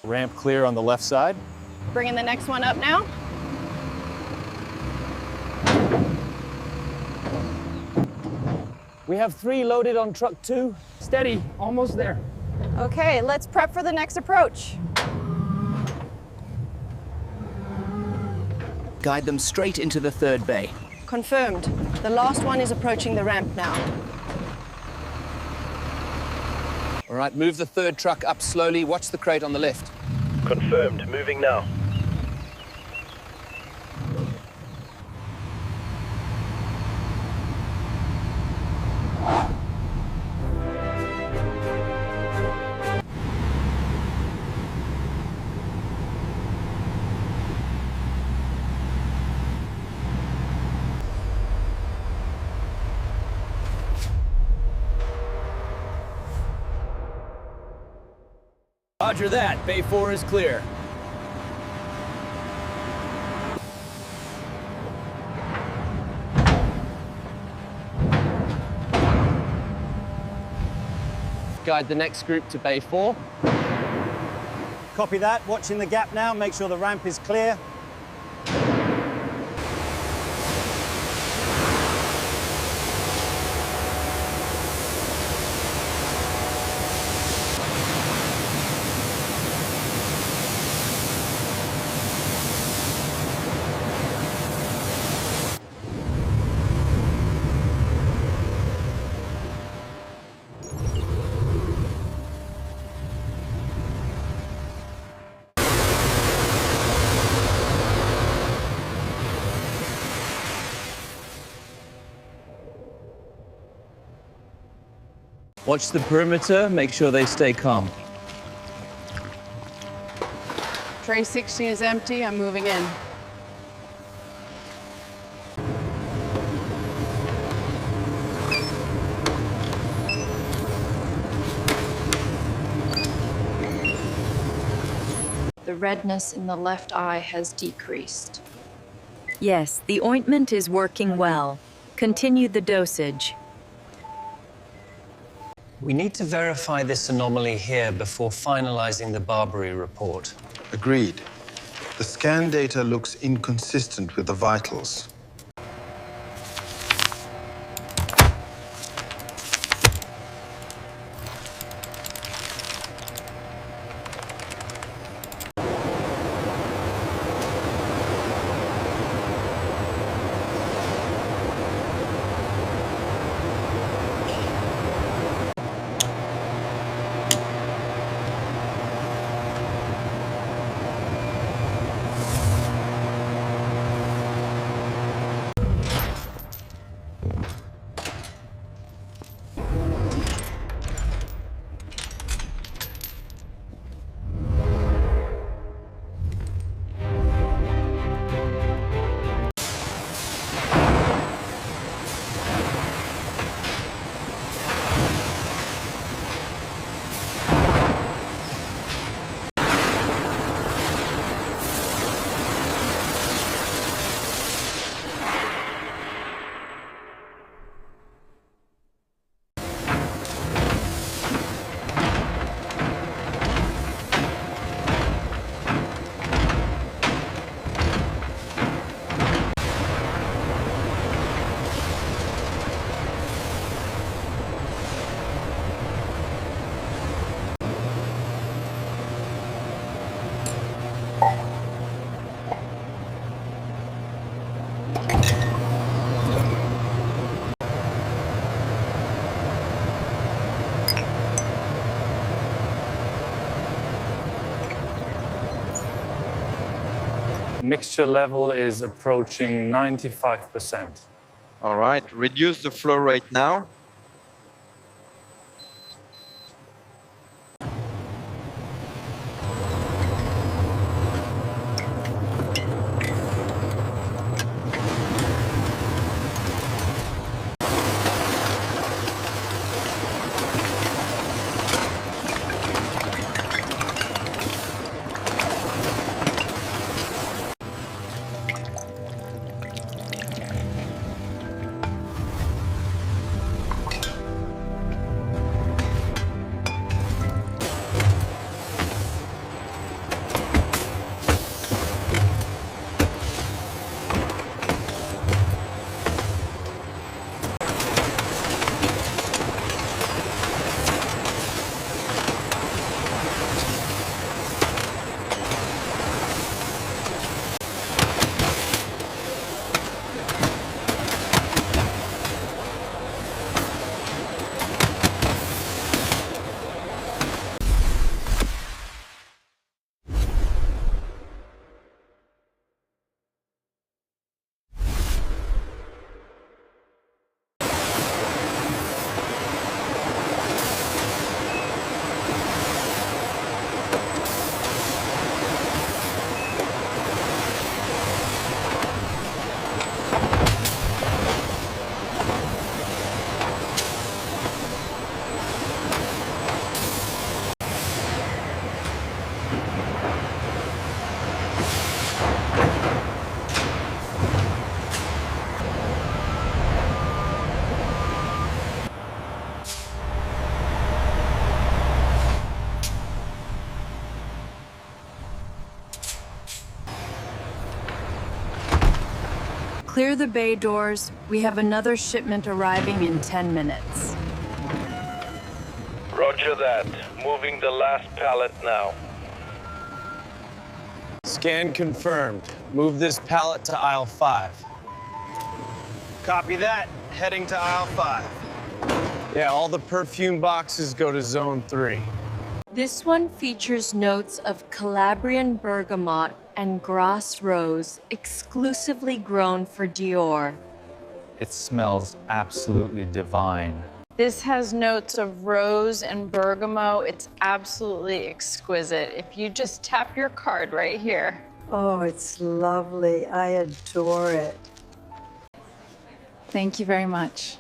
Ramp clear on the left side. Bringing the next one up now. We have 3 loaded on truck 2. Steady, almost there. Okay, let's prep for the next approach. Guide them straight into the third bay. Confirmed. The last one is approaching the ramp now. All right, move the third truck up slowly. Watch the crate on the left. Confirmed. Moving now. Roger that. Bay 4 is clear. Guide the next group to bay 4. Copy that. Watching the gap now. Make sure the ramp is clear. Watch the perimeter, make sure they stay calm. Tray 16 is empty, I'm moving in. The redness in the left eye has decreased. Yes, the ointment is working well. Continue the dosage. We need to verify this anomaly here before finalizing the Barbary report. Agreed. The scan data looks inconsistent with the vitals. Mixture level is approaching 95%. All right, reduce the flow rate now. Clear the bay doors. We have another shipment arriving in 10 minutes. Roger that. Moving the last pallet now. Scan confirmed. Move this pallet to aisle 5. Copy that. Heading to aisle 5. Yeah, all the perfume boxes go to zone 3. This one features notes of Calabrian bergamot and Grasse rose, exclusively grown for Dior. It smells absolutely divine. This has notes of rose and bergamot. It's absolutely exquisite. If you just tap your card right here. Oh, it's lovely. I adore it. Thank you very much.